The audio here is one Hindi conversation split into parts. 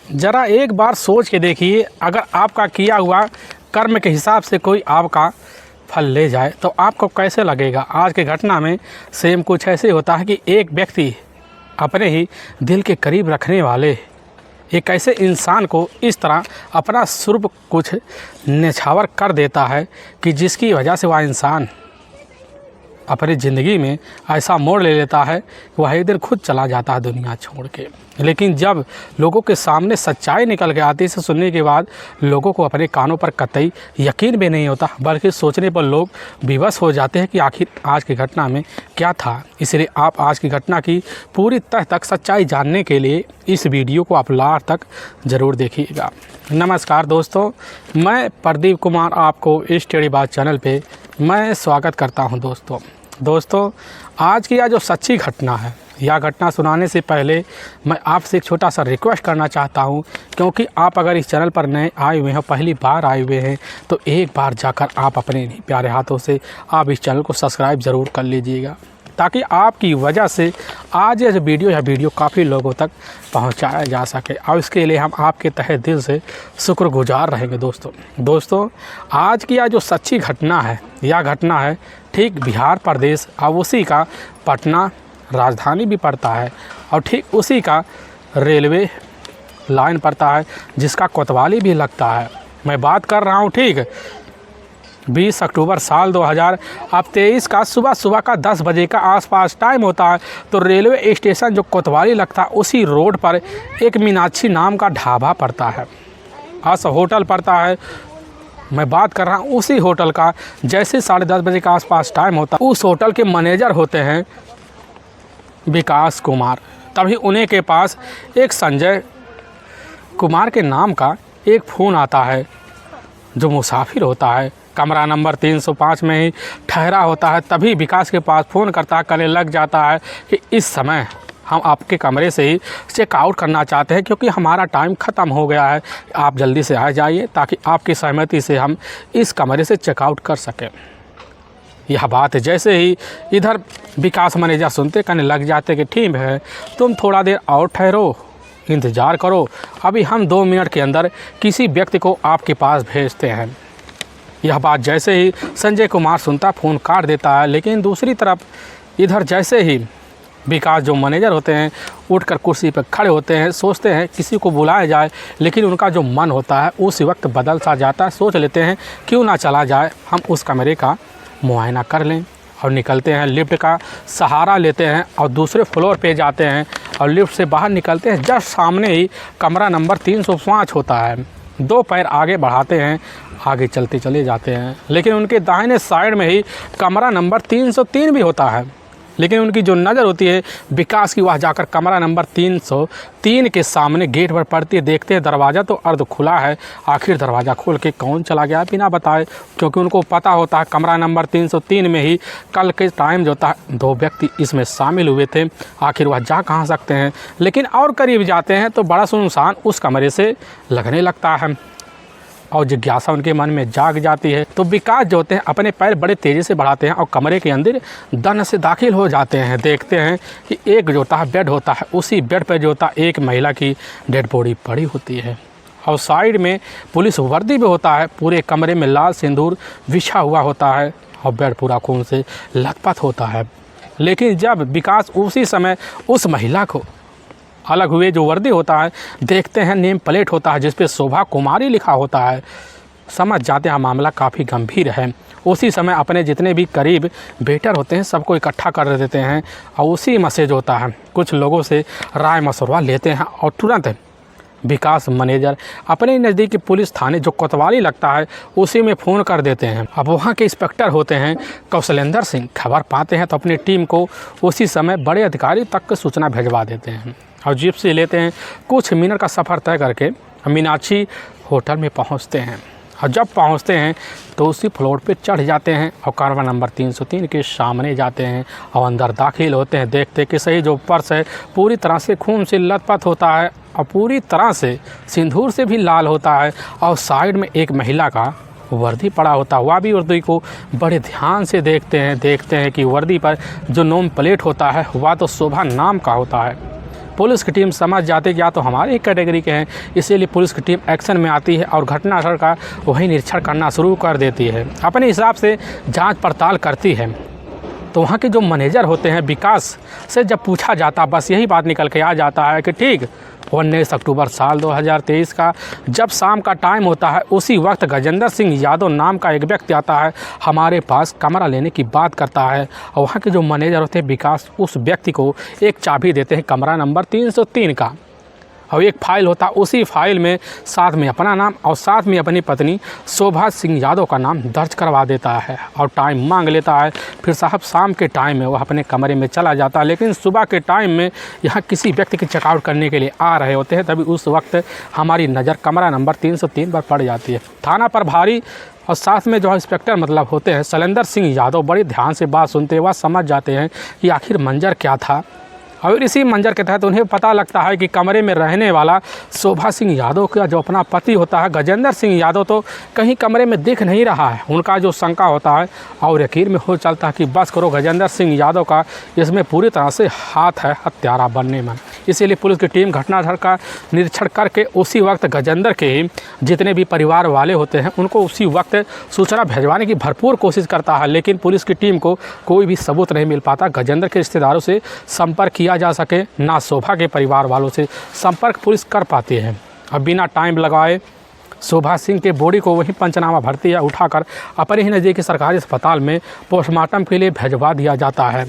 ज़रा एक बार सोच के देखिए, अगर आपका किया हुआ कर्म के हिसाब से कोई आपका फल ले जाए तो आपको कैसे लगेगा। आज की घटना में सेम कुछ ऐसे होता है कि एक व्यक्ति अपने ही दिल के करीब रखने वाले एक ऐसे इंसान को इस तरह अपना स्वरूप कुछ न्यौछावर कर देता है कि जिसकी वजह से वह इंसान अपनी ज़िंदगी में ऐसा मोड़ ले लेता है कि वह एक दिन खुद चला जाता है दुनिया छोड़ के। लेकिन जब लोगों के सामने सच्चाई निकल के आती है, इसे सुनने के बाद लोगों को अपने कानों पर कतई यकीन भी नहीं होता, बल्कि सोचने पर लोग विवश हो जाते हैं कि आखिर आज की घटना में क्या था। इसलिए आप आज की घटना की पूरी तह तक सच्चाई जानने के लिए इस वीडियो को आप लास्ट तक ज़रूर देखिएगा। नमस्कार दोस्तों, मैं प्रदीप कुमार आपको इस टेढ़ी बात चैनल पे मैं स्वागत करता हूं। दोस्तों आज की यह जो सच्ची घटना है, यह घटना सुनाने से पहले मैं आपसे एक छोटा सा रिक्वेस्ट करना चाहता हूं, क्योंकि आप अगर इस चैनल पर नए आए हुए हैं, पहली बार आए हुए हैं, तो एक बार जाकर आप अपने प्यारे हाथों से आप इस चैनल को सब्सक्राइब ज़रूर कर लीजिएगा, ताकि आपकी वजह से आज यह वीडियो काफ़ी लोगों तक पहुंचाया जा सके। और इसके लिए हम आपके तहे दिल से शुक्रगुजार रहेंगे। दोस्तों आज की यह जो सच्ची घटना है, यह घटना है ठीक बिहार प्रदेश और उसी का पटना राजधानी भी पड़ता है और ठीक उसी का रेलवे लाइन पड़ता है जिसका कोतवाली भी लगता है। मैं बात कर रहा हूँ ठीक 20 अक्टूबर साल 2023 का सुबह का 10 बजे का आसपास टाइम होता है। तो रेलवे स्टेशन जो कोतवाली लगता है उसी रोड पर एक मीनाक्षी नाम का ढाबा पड़ता है, होटल पड़ता है। मैं बात कर रहा हूँ उसी होटल का। जैसे 10:30 बजे का आसपास टाइम होता है, उस होटल के मैनेजर होते हैं विकास कुमार। तभी उन्हीं के पास एक संजय कुमार के नाम का एक फ़ोन आता है, जो मुसाफिर होता है, कमरा नंबर 305 में ही ठहरा होता है। तभी विकास के पास फ़ोन करता है, कहने लग जाता है कि इस समय हम आपके कमरे से ही चेकआउट करना चाहते हैं, क्योंकि हमारा टाइम ख़त्म हो गया है। आप जल्दी से आ जाइए ताकि आपकी सहमति से हम इस कमरे से चेकआउट कर सकें। यह बात है जैसे ही इधर विकास मैनेजर सुनते, कहने लग जाते कि ठीक है, तुम थोड़ा देर और ठहरो, इंतज़ार करो, अभी हम 2 मिनट के अंदर किसी व्यक्ति को आपके पास भेजते हैं। यह बात जैसे ही संजय कुमार सुनता, फ़ोन काट देता है। लेकिन दूसरी तरफ इधर जैसे ही विकास जो मैनेजर होते हैं उठकर कुर्सी पर खड़े होते हैं, सोचते हैं किसी को बुलाया जाए, लेकिन उनका जो मन होता है उस वक्त बदल सा जाता है। सोच लेते हैं क्यों ना चला जाए, हम उस कमरे का मुआयना कर लें, और निकलते हैं। लिफ्ट का सहारा लेते हैं और दूसरे फ्लोर पे जाते हैं और लिफ्ट से बाहर निकलते हैं। जस्ट सामने ही कमरा नंबर 305 होता है। 2 पैर आगे बढ़ाते हैं, आगे चलते चले जाते हैं। लेकिन उनके दाहिने साइड में ही कमरा नंबर 303 भी होता है। लेकिन उनकी जो नज़र होती है विकास की, वह जाकर कमरा नंबर 303 के सामने गेट पर पड़ती है। देखते हैं दरवाज़ा तो अर्ध खुला है। आखिर दरवाज़ा खोल के कौन चला गया बिना बताए, क्योंकि उनको पता होता है कमरा नंबर 303 में ही कल के टाइम जो था 2 व्यक्ति इसमें शामिल हुए थे। आखिर वह जा कहाँ सकते हैं। लेकिन और करीब जाते हैं तो बड़ा सुनसान उस कमरे से लगने लगता है और जिज्ञासा उनके मन में जाग जाती है। तो विकास जो होते हैं अपने पैर बड़े तेज़ी से बढ़ाते हैं और कमरे के अंदर दन से दाखिल हो जाते हैं। देखते हैं कि एक जो होता है बेड होता है, उसी बेड पर जो होता है एक महिला की डेड बॉडी पड़ी होती है और साइड में पुलिस वर्दी भी होता है। पूरे कमरे में लाल सिंदूर बिछा हुआ होता है और बेड पूरा खून से लथपथ होता है। लेकिन जब विकास उसी समय उस महिला को अलग हुए जो वर्दी होता है देखते हैं, नेम प्लेट होता है जिस पे शोभा कुमारी लिखा होता है। समझ जाते हैं मामला काफ़ी गंभीर है। उसी समय अपने जितने भी करीब वेटर होते हैं सबको इकट्ठा कर देते हैं और उसी मैसेज होता है कुछ लोगों से राय मशवरा लेते हैं और तुरंत विकास मैनेजर अपने नज़दीकी पुलिस थाने जो कोतवाली लगता है उसी में फ़ोन कर देते हैं। अब वहाँ के इंस्पेक्टर होते हैं कौशलेंद्र सिंह, खबर पाते हैं तो अपनी टीम को उसी समय बड़े अधिकारी तक सूचना भिजवा देते हैं और जीप से लेते हैं। कुछ मिनट का सफ़र तय करके मीनाक्षी होटल में पहुंचते हैं और जब पहुंचते हैं तो उसी फ्लोर पे चढ़ जाते हैं और कमरा नंबर 303 के सामने जाते हैं और अंदर दाखिल होते हैं। देखते कि सही जो पर्स है पूरी तरह से खून से लथपथ होता है और पूरी तरह से सिंदूर से भी लाल होता है और साइड में एक महिला का वर्दी पड़ा होता है। वह भी वर्दी को बड़े ध्यान से देखते हैं कि वर्दी पर जो नेम प्लेट होता है वह तो शोभा नाम का होता है। पुलिस की टीम समझ जाती कि या तो हमारे ही कैटेगरी के हैं, इसीलिए पुलिस की टीम एक्शन में आती है और घटनास्थल का वही निरीक्षण करना शुरू कर देती है, अपने हिसाब से जांच पड़ताल करती है। तो वहाँ के जो मैनेजर होते हैं विकास से जब पूछा जाता, बस यही बात निकल के आ जाता है कि ठीक 19 अक्टूबर साल 2023 का जब शाम का टाइम होता है, उसी वक्त गजेंद्र सिंह यादव नाम का एक व्यक्ति आता है, हमारे पास कमरा लेने की बात करता है। और वहाँ के जो मैनेजर होते हैं विकास उस व्यक्ति को एक चाबी देते हैं कमरा नंबर 303 का, और एक फ़ाइल होता है, उसी फाइल में साथ में अपना नाम और साथ में अपनी पत्नी शोभा सिंह यादव का नाम दर्ज करवा देता है और टाइम मांग लेता है। फिर साहब शाम के टाइम में वह अपने कमरे में चला जाता है, लेकिन सुबह के टाइम में यहाँ किसी व्यक्ति की चेकआउट करने के लिए आ रहे होते हैं। तभी उस वक्त हमारी नज़र कमरा नंबर 303 पर पड़ जाती है। थाना प्रभारी और साथ में जो इंस्पेक्टर मतलब होते हैं शैलेंद्र सिंह यादव बड़े ध्यान से बात सुनते हैं, वह समझ जाते हैं कि आखिर मंजर क्या था। और इसी मंजर के तहत उन्हें पता लगता है कि कमरे में रहने वाला शोभा सिंह यादव का जो अपना पति होता है गजेंद्र सिंह यादव तो कहीं कमरे में दिख नहीं रहा है। उनका जो शंका होता है और यकीन में हो चलता है कि बस करो, गजेंद्र सिंह यादव का इसमें पूरी तरह से हाथ है हत्यारा बनने में। इसीलिए पुलिस की टीम घटनास्थल का निरीक्षण करके उसी वक्त गजेंद्र के जितने भी परिवार वाले होते हैं उनको उसी वक्त सूचना भिजवाने की भरपूर कोशिश करता है, लेकिन पुलिस की टीम को कोई भी सबूत नहीं मिल पाता। गजेंद्र के रिश्तेदारों से संपर्क किया जा सके, ना शोभा के परिवार वालों से संपर्क पुलिस कर पाती है। अब बिना टाइम लगाए शोभा सिंह के बॉडी को वहीं पंचनामा भर्ती या उठाकर अपने ही नज़दीकी सरकारी अस्पताल में पोस्टमार्टम के लिए भिजवा दिया जाता है।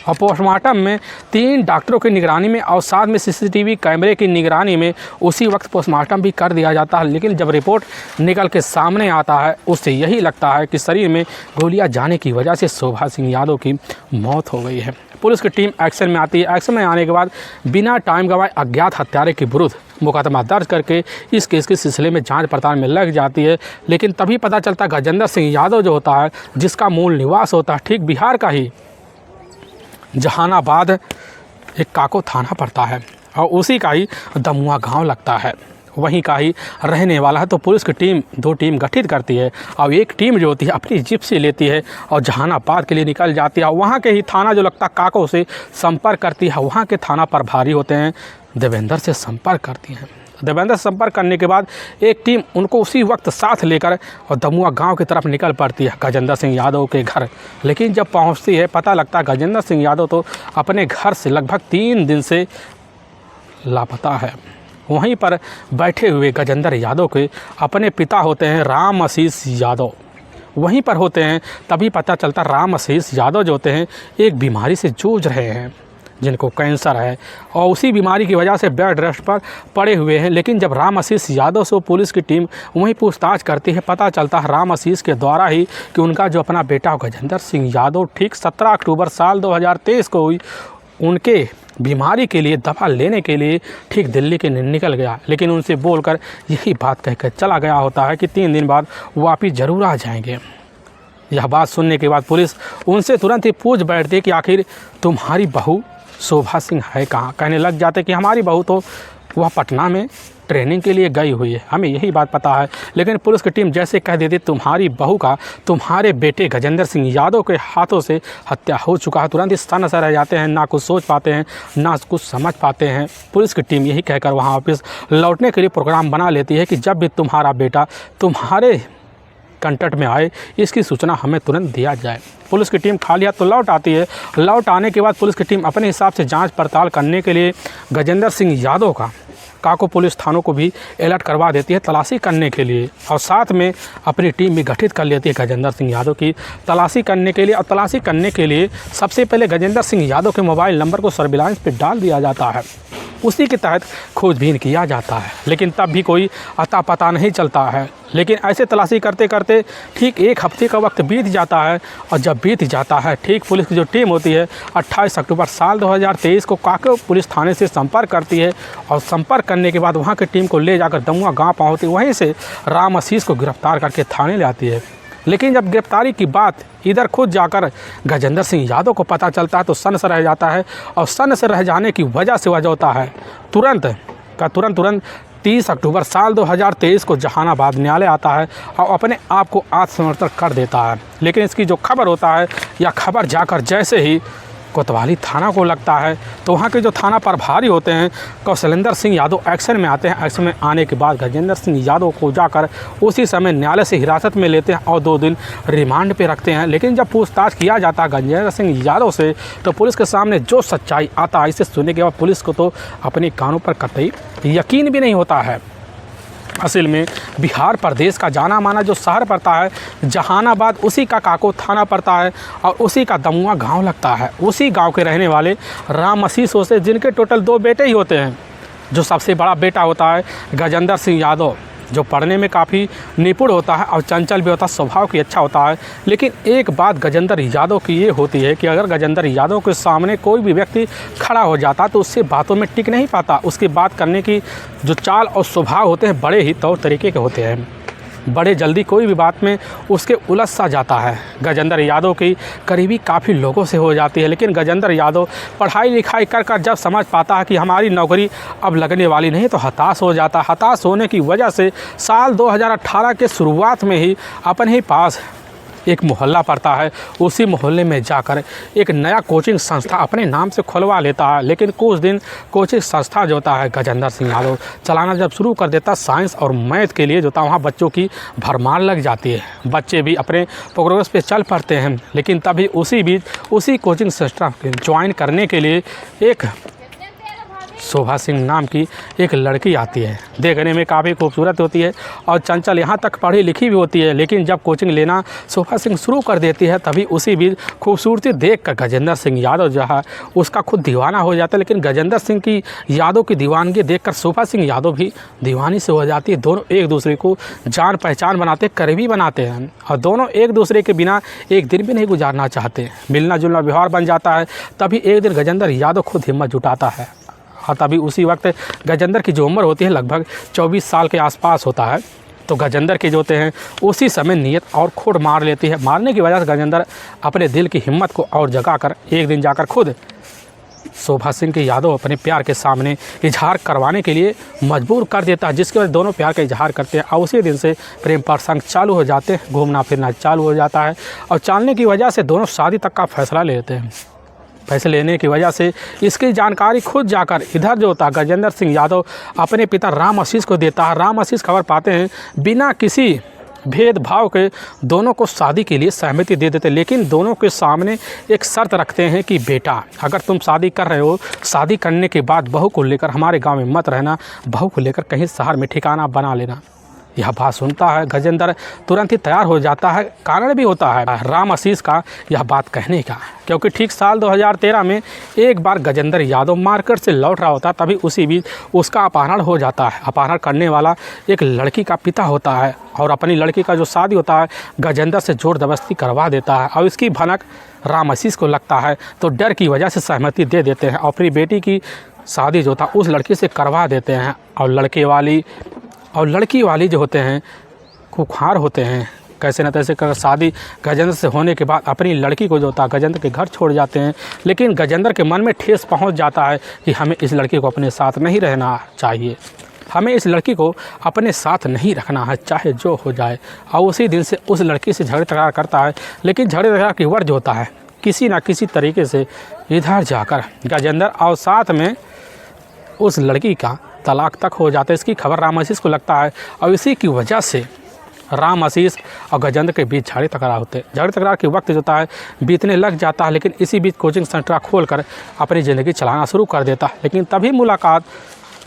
और पोस्टमार्टम में 3 डॉक्टरों की निगरानी में और साथ में सीसीटीवी कैमरे की निगरानी में उसी वक्त पोस्टमार्टम भी कर दिया जाता है। लेकिन जब रिपोर्ट निकल के सामने आता है उससे यही लगता है कि शरीर में गोलियां जाने की वजह से शोभा सिंह यादव की मौत हो गई है। पुलिस की टीम एक्शन में आती है। एक्शन में आने के बाद बिना टाइम गवाए अज्ञात हत्यारे के विरुद्ध मुकदमा दर्ज करके इस केस के सिलसिले में जांच पड़ताल में लग जाती है। लेकिन तभी पता चलता है गजेंद्र सिंह यादव जो होता है, जिसका मूल निवास होता है ठीक बिहार का ही जहानाबाद एक काको थाना पड़ता है और उसी का ही दमुआ गांव लगता है, वहीं का ही रहने वाला है। तो पुलिस की टीम 2 टीम गठित करती है और एक टीम जो होती है अपनी जिप्सी लेती है और जहानाबाद के लिए निकल जाती है। वहाँ के ही थाना जो लगता है काको से संपर्क करती है। वहाँ के थाना प्रभारी होते हैं देवेंद्र से संपर्क करती हैं। देवेंद्र से संपर्क करने के बाद एक टीम उनको उसी वक्त साथ लेकर और दमुआ गांव की तरफ निकल पड़ती है गजेंद्र सिंह यादव के घर। लेकिन जब पहुंचती है पता लगता है गजेंद्र सिंह यादव तो अपने घर से लगभग 3 दिन से लापता है। वहीं पर बैठे हुए गजेंद्र यादव के अपने पिता होते हैं राम आशीष यादव, वहीं पर होते हैं। तभी पता चलता राम आशीष यादव जो होते हैं एक बीमारी से जूझ रहे हैं, जिनको कैंसर है और उसी बीमारी की वजह से बेड रेस्ट पर पड़े हुए हैं। लेकिन जब राम आशीष यादव से पुलिस की टीम वहीं पूछताछ करती है, पता चलता है राम आशीष के द्वारा ही कि उनका जो अपना बेटा गजेंद्र सिंह यादव ठीक 17 अक्टूबर साल 2023 को हुई उनके बीमारी के लिए दवा लेने के लिए ठीक दिल्ली के निकल गया। लेकिन उनसे बोलकर यही बात कहकर चला गया होता है कि 3 दिन बाद वापिस ज़रूर आ जाएंगे। यह बात सुनने के बाद पुलिस उनसे तुरंत ही पूछ बैठती है कि आखिर तुम्हारी बहू शोभा सिंह है कहाँ। कहने लग जाते कि हमारी बहू तो वह पटना में ट्रेनिंग के लिए गई हुई है, हमें यही बात पता है। लेकिन पुलिस की टीम जैसे कह देती तुम्हारी बहू का तुम्हारे बेटे गजेंद्र सिंह यादव के हाथों से हत्या हो चुका है, तुरंत इस तरह से रह जाते हैं, ना कुछ सोच पाते हैं ना कुछ समझ पाते हैं। पुलिस की टीम यही कहकर वहाँ वापस लौटने के लिए प्रोग्राम बना लेती है कि जब भी तुम्हारा बेटा तुम्हारे कंटेक्ट में आए इसकी सूचना हमें तुरंत दिया जाए। पुलिस की टीम खाली हाथ तो लौट आती है। लौट आने के बाद पुलिस की टीम अपने हिसाब से जांच पड़ताल करने के लिए गजेंद्र सिंह यादव का काको पुलिस थानों को भी अलर्ट करवा देती है तलाशी करने के लिए, और साथ में अपनी टीम भी गठित कर लेती है गजेंद्र सिंह यादव की तलाशी करने के लिए। और तलाशी करने के लिए सबसे पहले गजेंद्र सिंह यादव के मोबाइल नंबर को सर्विलांस पे डाल दिया जाता है, उसी के तहत खोजबीन किया जाता है। लेकिन तब भी कोई अता पता नहीं चलता है। लेकिन ऐसे तलाशी करते करते ठीक 1 हफ्ते का वक्त बीत जाता है, और जब बीत जाता है ठीक पुलिस की जो टीम होती है 28 अक्टूबर साल 2023 को काको पुलिस थाने से संपर्क करती है, और संपर्क करने के बाद वहाँ की टीम को ले जाकर दमुआ गाँव पहुँचती, वहीं से राम आशीष को गिरफ्तार करके थाने ले आती है। लेकिन जब गिरफ्तारी की बात इधर खुद जाकर गजेंद्र सिंह यादव को पता चलता है तो सन से रह जाता है, और सन से रह जाने की वजह से वजह होता है तुरंत 30 अक्टूबर साल 2023 को जहानाबाद न्यायालय आता है और अपने आप को आत्मसमर्पण कर देता है। लेकिन इसकी जो खबर होता है या खबर जाकर जैसे ही कोतवाली थाना को लगता है। तो वहाँ के जो थाना प्रभारी होते हैं कौशलेंद्र सिंह यादव एक्शन में आते हैं। एक्शन में आने के बाद गजेंद्र सिंह यादव को जाकर उसी समय न्यायालय से हिरासत में लेते हैं और 2 दिन रिमांड पे रखते हैं। लेकिन जब पूछताछ किया जाता है गजेंद्र सिंह यादव से तो पुलिस के सामने जो सच्चाई आता है, इसे सुनने के बाद पुलिस को तो अपने कानों पर कतई यकीन भी नहीं होता है। असल में बिहार प्रदेश का जाना माना जो शहर पड़ता है जहानाबाद, उसी का काको थाना पड़ता है और उसी का दमुआ गांव लगता है। उसी गांव के रहने वाले राम आशीष होते, जिनके टोटल 2 बेटे ही होते हैं। जो सबसे बड़ा बेटा होता है गजेंद्र सिंह यादव, जो पढ़ने में काफ़ी निपुण होता है और चंचल भी होता है, स्वभाव की अच्छा होता है। लेकिन एक बात गजेंद्र यादव की ये होती है कि अगर गजेंद्र यादव के सामने कोई भी व्यक्ति खड़ा हो जाता तो उससे बातों में टिक नहीं पाता। उसकी बात करने की जो चाल और स्वभाव होते हैं बड़े ही तौर तरीके के होते हैं। बड़े जल्दी कोई भी बात में उसके उलझ सा जाता है। गजेंद्र यादव की करीबी काफ़ी लोगों से हो जाती है। लेकिन गजेंद्र यादव पढ़ाई लिखाई कर जब समझ पाता है कि हमारी नौकरी अब लगने वाली नहीं तो हताश हो जाता है। हताश होने की वजह से साल 2018 के शुरुआत में ही अपने ही पास एक मोहल्ला पड़ता है, उसी मोहल्ले में जाकर एक नया कोचिंग संस्था अपने नाम से खुलवा लेता है। लेकिन कुछ दिन कोचिंग संस्था जो होता है गजेंद्र सिंह यादव चलाना जब शुरू कर देता, साइंस और मैथ के लिए जो था वहाँ बच्चों की भरमार लग जाती है। बच्चे भी अपने प्रोग्रेस पे चल पड़ते हैं। लेकिन तभी उसी बीच उसी कोचिंग संस्था ज्वाइन करने के लिए एक शोभा सिंह नाम की एक लड़की आती है। देखने में काफ़ी खूबसूरत होती है और चंचल, यहाँ तक पढ़ी लिखी भी होती है। लेकिन जब कोचिंग लेना शोभा सिंह शुरू कर देती है तभी उसी बीच खूबसूरती देखकर गजेंद्र सिंह यादव जो है उसका खुद दीवाना हो जाता है। लेकिन गजेंद्र सिंह की यादव की दीवानगी देखकर शोभा सिंह यादव भी दीवानी से हो जाती है। दोनों एक दूसरे को जान पहचान बनाते, करीबी बनाते हैं और दोनों एक दूसरे के बिना एक दिन भी नहीं गुजारना चाहते। मिलना जुलना व्यवहार बन जाता है। तभी एक दिन गजेंद्र यादव खुद हिम्मत जुटाता है और तभी उसी वक्त गजेंद्र की जो उम्र होती है लगभग 24 साल के आसपास होता है। तो गजेंद्र के जो होते हैं उसी समय नीयत और खोट मार लेती है। मारने की वजह से गजेंद्र अपने दिल की हिम्मत को और जगाकर एक दिन जाकर खुद शोभा सिंह के यादव अपने प्यार के सामने इजहार करवाने के लिए मजबूर कर देता है, जिसकी वजह से दोनों प्यार का इजहार करते हैं और उसी दिन से प्रेम प्रसंग चालू हो जाते हैं, घूमना फिरना चालू हो जाता है। और चलने की वजह से दोनों शादी तक का फैसला लेते हैं। फैसले लेने की वजह से इसकी जानकारी खुद जाकर इधर जो होता है गजेंद्र सिंह यादव अपने पिता राम आशीष को देता है। राम आशीष खबर पाते हैं, बिना किसी भेदभाव के दोनों को शादी के लिए सहमति दे देते। लेकिन दोनों के सामने एक शर्त रखते हैं कि बेटा अगर तुम शादी कर रहे हो, शादी करने के बाद बहू को लेकर हमारे गांव में मत रहना, बहू को लेकर कहीं शहर में ठिकाना बना लेना। यह बात सुनता है गजेंद्र तुरंत ही तैयार हो जाता है। कारण भी होता है राम आशीष का यह बात कहने का, क्योंकि ठीक साल 2013 में एक बार गजेंद्र यादव मार्केट से लौट रहा होता, तभी उसी बीच उसका अपहरण हो जाता है। अपहरण करने वाला एक लड़की का पिता होता है और अपनी लड़की का जो शादी होता है गजेंद्र से जोर जबरदस्ती करवा देता है। और इसकी भनक राम आशीष को लगता है तो डर की वजह से सहमति दे देते हैं और अपनी बेटी की शादी जो था उस लड़की से करवा देते हैं। और लड़की वाली जो होते हैं खुखार होते हैं, कैसे न तैसे कर शादी गजेंद्र से होने के बाद अपनी लड़की को जो था गजेंद्र के घर छोड़ जाते हैं। लेकिन गजेंद्र के मन में ठेस पहुंच जाता है कि हमें इस लड़की को अपने साथ नहीं रहना चाहिए, हमें इस लड़की को अपने साथ नहीं रखना है, चाहे जो हो जाए। और उसी दिन से उस लड़की से झगड़े तकरार करता है। लेकिन झगड़े तकरार की वर्ज होता है किसी न किसी तरीके से इधर जाकर गजेंद्र और साथ में उस लड़की का तलाक तक हो जाता है। इसकी खबर राम आशीष को लगता है और इसी की वजह से राम आशीष और गजेंद्र के बीच झगड़े तकरार होते हैं। झगड़े तकरार के वक्त जो होता है बीतने लग जाता है। लेकिन इसी बीच कोचिंग सेंटर खोलकर अपनी ज़िंदगी चलाना शुरू कर देता है। लेकिन तभी मुलाकात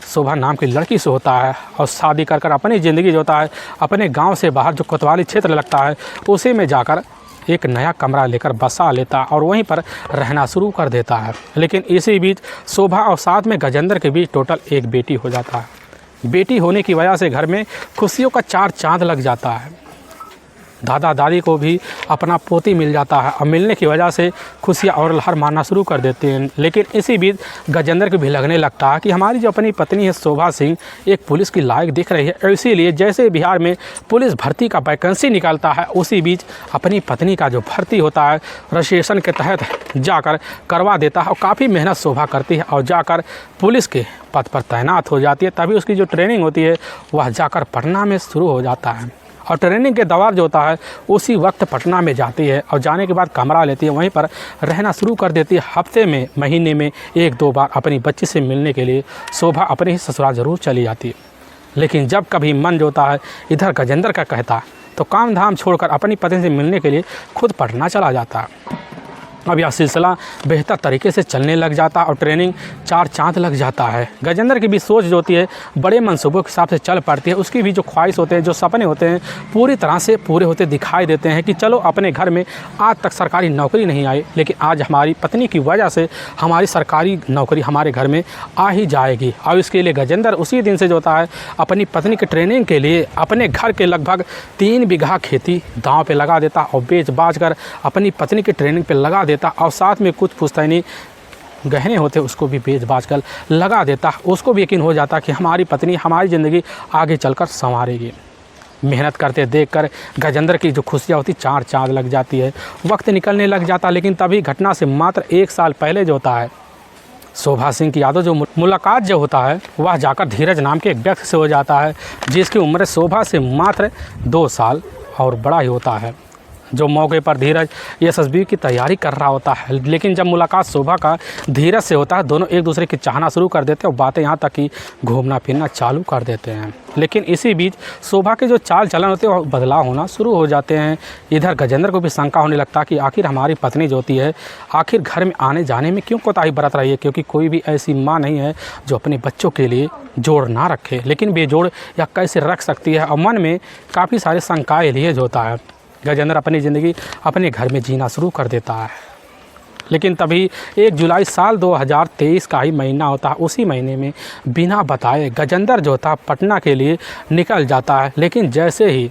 शोभा नाम की लड़की से होता है और शादी कर अपनी ज़िंदगी जो होता है अपने गाँव से बाहर जो कोतवाली क्षेत्र लगता है उसी में जाकर एक नया कमरा लेकर बसा लेता और वहीं पर रहना शुरू कर देता है। लेकिन इसी बीच शोभा और साथ में गजेंद्र के बीच टोटल एक बेटी हो जाता है। बेटी होने की वजह से घर में खुशियों का 4 चांद लग जाता है। दादा दादी को भी अपना पोती मिल जाता है और मिलने की वजह से खुशियाँ और लहर मारना शुरू कर देते हैं। लेकिन इसी बीच गजेंद्र को भी लगने लगता है कि हमारी जो अपनी पत्नी है शोभा सिंह एक पुलिस की लायक दिख रही है। इसीलिए जैसे बिहार में पुलिस भर्ती का वैकेंसी निकलता है उसी बीच अपनी पत्नी का जो भर्ती होता है रजिस्ट्रेशन के तहत जाकर करवा देता है और काफ़ी मेहनत शोभा करती है और जाकर पुलिस के पद पर तैनात हो जाती है। तभी उसकी जो ट्रेनिंग होती है वह जाकर पटना में शुरू हो जाता है। और ट्रेनिंग के दौरान जो होता है उसी वक्त पटना में जाती है और जाने के बाद कमरा लेती है, वहीं पर रहना शुरू कर देती है। हफ्ते में, महीने में 1-2 बार अपनी बच्ची से मिलने के लिए शोभा अपने ही ससुराल ज़रूर चली जाती है। लेकिन जब कभी मन जो होता है इधर गजेंद्र का कहता है तो काम धाम छोड़कर अपनी पत्नी से मिलने के लिए खुद पटना चला जाता है। अब यह सिलसिला बेहतर तरीके से चलने लग जाता है और ट्रेनिंग 4 चांद लग जाता है। गजेंद्र की भी सोच जो होती है बड़े मंसूबों के हिसाब से चल पड़ती है। उसकी भी जो ख्वाहिश होते हैं, जो सपने होते हैं, पूरी तरह से पूरे होते दिखाई देते हैं कि चलो अपने घर में आज तक सरकारी नौकरी नहीं आई, लेकिन आज हमारी पत्नी की वजह से हमारी सरकारी नौकरी हमारे घर में आ ही जाएगी। और इसके लिए गजेंद्र उसी दिन से जो होता है अपनी पत्नी की ट्रेनिंग के लिए अपने घर के लगभग 3 बीघा खेती दांव पे लगा देता और बेच बाच कर अपनी पत्नी की ट्रेनिंग पे लगा देता और साथ में कुछ पुश्तैनी गहने होते उसको भी बेच बाच कर लगा देता। उसको भी यकीन हो जाता कि हमारी पत्नी हमारी ज़िंदगी आगे चलकर संवारेगी। मेहनत करते देखकर गजेंद्र की जो खुशियाँ होती 4 चांद लग जाती है। वक्त निकलने लग जाता, लेकिन तभी घटना से मात्र 1 साल पहले जो होता है शोभा सिंह की यादव जो मुलाकात जो होता है वह जाकर धीरज नाम के एक व्यक्ति से हो जाता है, जिसकी उम्र शोभा से मात्र 2 साल और बड़ा ही होता है। जो मौके पर धीरज एसएसबी की तैयारी कर रहा होता है, लेकिन जब मुलाकात शोभा का धीरज से होता है दोनों एक दूसरे की चाहना शुरू कर देते हैं और बातें यहाँ तक कि घूमना फिरना चालू कर देते हैं। लेकिन इसी बीच शोभा के जो चाल चलन होते हैं वो बदलाव होना शुरू हो जाते हैं। इधर गजेंद्र को भी शंका होने लगता कि आखिर हमारी पत्नी जो होती है आखिर घर में आने जाने में क्यों कोताही बरत रही है, क्योंकि कोई भी ऐसी माँ नहीं है जो अपने बच्चों के लिए जोड़ ना रखे, लेकिन बेजोड़ या कैसे रख सकती है। और मन में काफ़ी सारे शंकाएँ लिए जो होता है गजेंद्र अपनी ज़िंदगी अपने घर में जीना शुरू कर देता है। लेकिन तभी 1 जुलाई साल 2023 का ही महीना होता है। उसी महीने में बिना बताए गजेंद्र जो था पटना के लिए निकल जाता है। लेकिन जैसे ही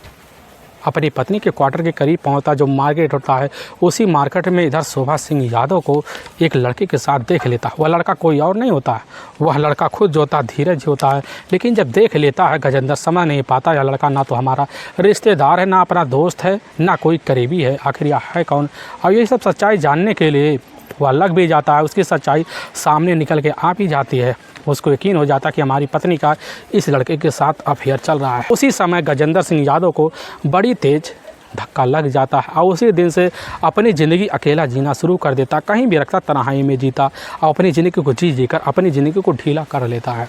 अपनी पत्नी के क्वार्टर के करीब पहुंचता, जो मार्केट होता है उसी मार्केट में इधर शोभा सिंह यादव को एक लड़के के साथ देख लेता। वह लड़का कोई और नहीं होता, वह लड़का खुद जो होता धीरज होता है। लेकिन जब देख लेता है गजेंद्र समझ नहीं पाता यह लड़का ना तो हमारा रिश्तेदार है, ना अपना दोस्त है, ना कोई करीबी है, आखिर यह है कौन। और ये सब सच्चाई जानने के लिए वह लग भी जाता है, उसकी सच्चाई सामने निकल के आ भी जाती है। उसको यकीन हो जाता कि हमारी पत्नी का इस लड़के के साथ अफेयर चल रहा है। उसी समय गजेंद्र सिंह यादव को बड़ी तेज धक्का लग जाता है और उसी दिन से अपनी ज़िंदगी अकेला जीना शुरू कर देता। कहीं भी रखता तन्हाई में जीता और अपनी ज़िंदगी को जीकर अपनी ज़िंदगी को ढीला कर लेता है।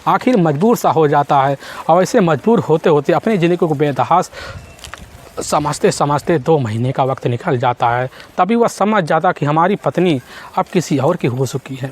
आखिर मजबूर सा हो जाता है और ऐसे मजबूर होते होते अपनी ज़िंदगी को बेतहास समझते समझते 2 महीने का वक्त निकल जाता है। तभी वह समझ जाता कि हमारी पत्नी अब किसी और की हो चुकी है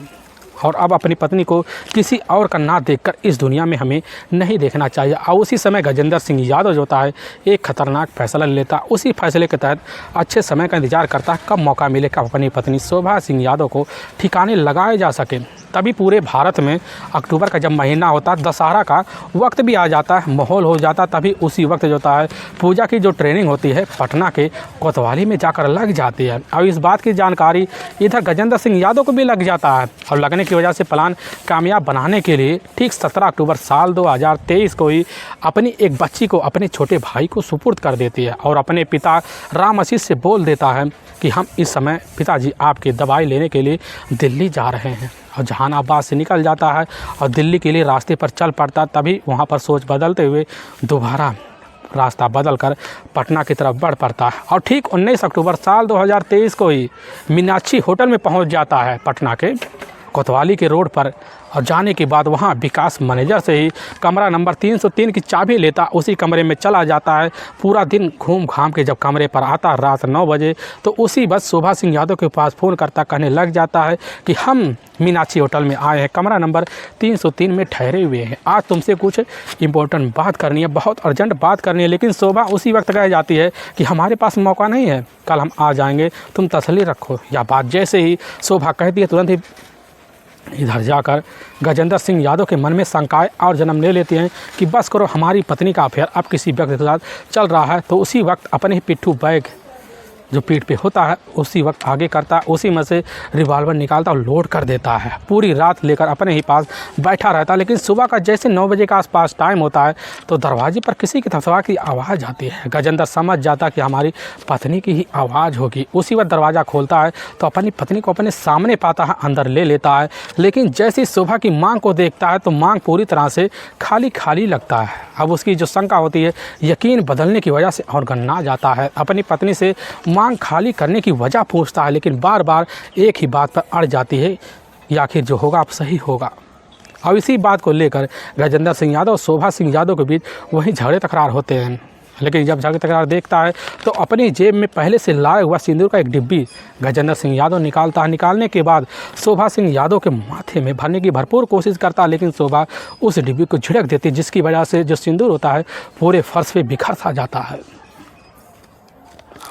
और अब अपनी पत्नी को किसी और का ना देखकर इस दुनिया में हमें नहीं देखना चाहिए। और उसी समय गजेंद्र सिंह यादव जो होता है एक खतरनाक फैसला लेता। उसी फैसले के तहत अच्छे समय का इंतजार करता है कब मौका मिले कब अपनी पत्नी शोभा सिंह यादव को ठिकाने लगाए जा सके। तभी पूरे भारत में अक्टूबर का जब महीना होता है दशहरा का वक्त भी आ जाता है, माहौल हो जाता। तभी उसी वक्त जो होता है पूजा की जो ट्रेनिंग होती है पटना के कोतवाली में जाकर लग जाती है। और इस बात की जानकारी इधर गजेंद्र सिंह यादव को भी लग जाता है और लगने की वजह से प्लान कामयाब बनाने के लिए ठीक 17 अक्टूबर साल 2023 को ही अपनी एक बच्ची को अपने छोटे भाई को सुपुर्द कर देती है और अपने पिता राम आशीष से बोल देता है कि हम इस समय पिताजी आपकी दवाई लेने के लिए दिल्ली जा रहे हैं। और जहानाबाद से निकल जाता है और दिल्ली के लिए रास्ते पर चल पड़ता। तभी वहाँ पर सोच बदलते हुए दोबारा रास्ता बदलकर पटना की तरफ बढ़ पड़ता है और ठीक 19 अक्टूबर साल 2023 को ही मीनाक्षी होटल में पहुँच जाता है पटना के कोतवाली के रोड पर। और जाने के बाद वहाँ विकास मैनेजर से ही कमरा नंबर 303 की चाबी लेता, उसी कमरे में चला जाता है। पूरा दिन घूम घाम के जब कमरे पर आता रात 9 बजे तो उसी बस शोभा सिंह यादव के पास फ़ोन करता, कहने लग जाता है कि हम मीनाक्षी होटल में आए हैं, कमरा नंबर 303 में ठहरे हुए हैं, आज तुमसे कुछ इम्पोर्टेंट बात करनी है, बहुत अर्जेंट बात करनी है। लेकिन शोभा उसी वक्त कह जाती है कि हमारे पास मौका नहीं है, कल हम आ जाएंगे, तुम तसल्ली रखो। यह बात जैसे ही शोभा कहती है तुरंत ही इधर जाकर गजेंद्र सिंह यादव के मन में शंकाएँ और जन्म ले लेती हैं कि बस करो, हमारी पत्नी का अफेयर अब किसी व्यक्ति के साथ चल रहा है। तो उसी वक्त अपने ही पिट्ठू बैग जो पीठ पे होता है उसी वक्त आगे करता है, उसी में से रिवॉल्वर निकालता और लोड कर देता है। पूरी रात लेकर अपने ही पास बैठा रहता है। लेकिन सुबह का जैसे 9 बजे के आसपास टाइम होता है तो दरवाजे पर किसी की थपथपा की आवाज़ आती है। गजेंद्र समझ जाता कि हमारी पत्नी की ही आवाज़ होगी। उसी वक्त दरवाज़ा खोलता है तो अपनी पत्नी को अपने सामने पाता है, अंदर ले लेता है। लेकिन जैसे सुबह की मांग को देखता है तो मांग पूरी तरह से खाली खाली लगता है। अब उसकी जो शंका होती है यकीन बदलने की वजह से और गन्ना जाता है। अपनी पत्नी से मांग खाली करने की वजह पूछता है, लेकिन बार बार एक ही बात पर अड़ जाती है, या आखिर जो होगा अब सही होगा। अब इसी बात को लेकर गजेंद्र सिंह यादव और शोभा सिंह यादव के बीच वही झगड़े तकरार होते हैं। लेकिन जब झगड़े तकरार देखता है तो अपनी जेब में पहले से लाया हुआ सिंदूर का एक डिब्बी गजेंद्र सिंह यादव निकालता है। निकालने के बाद शोभा सिंह यादव के माथे में भरने की भरपूर कोशिश करता है, लेकिन शोभा उस डिब्बी को झिड़क देती है, जिसकी वजह से जो सिंदूर होता है पूरे फर्श पे बिखर सा जाता है।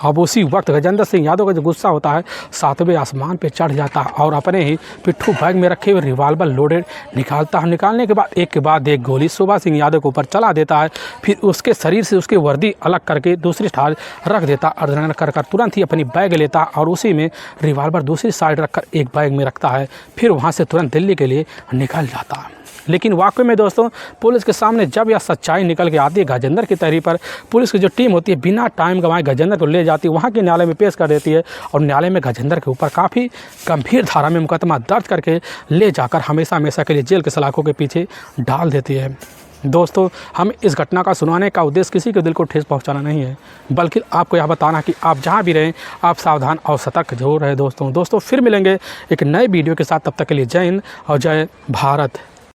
अब उसी वक्त गजेंद्र सिंह यादव का जो गुस्सा होता है 7वें आसमान पे चढ़ जाता है और अपने ही पिट्ठू बैग में रखे हुए रिवॉल्वर लोडेड निकालता है। निकालने के बाद एक के बाद एक गोली शोभा सिंह यादव के ऊपर चला देता है। फिर उसके शरीर से उसकी वर्दी अलग करके दूसरी ठाल रख देता है। कर तुरंत ही अपनी बैग लेता है और उसी में रिवॉल्वर दूसरी साइड रखकर एक बैग में रखता है। फिर वहाँ से तुरंत दिल्ली के लिए निकल जाता है। लेकिन वाकई में दोस्तों पुलिस के सामने जब यह सच्चाई निकल के आती है गजेंद्र की तहरीर पर, पुलिस की जो टीम होती है बिना टाइम गंवाए गजेंद्र को ले जाती है, वहाँ के न्यायालय में पेश कर देती है और न्यायालय में गजेंद्र के ऊपर काफ़ी गंभीर धारा में मुकदमा दर्ज करके ले जाकर हमेशा हमेशा के लिए जेल के सलाखों के पीछे डाल देती है। दोस्तों हम इस घटना का सुनाने का उद्देश्य किसी के दिल को ठेस पहुंचाना नहीं है, बल्कि आपको यह बताना कि आप जहां भी रहें आप सावधान और सतर्क जरूर रहें। दोस्तों फिर मिलेंगे एक नए वीडियो के साथ, तब तक के लिए जय हिंद और जय भारत।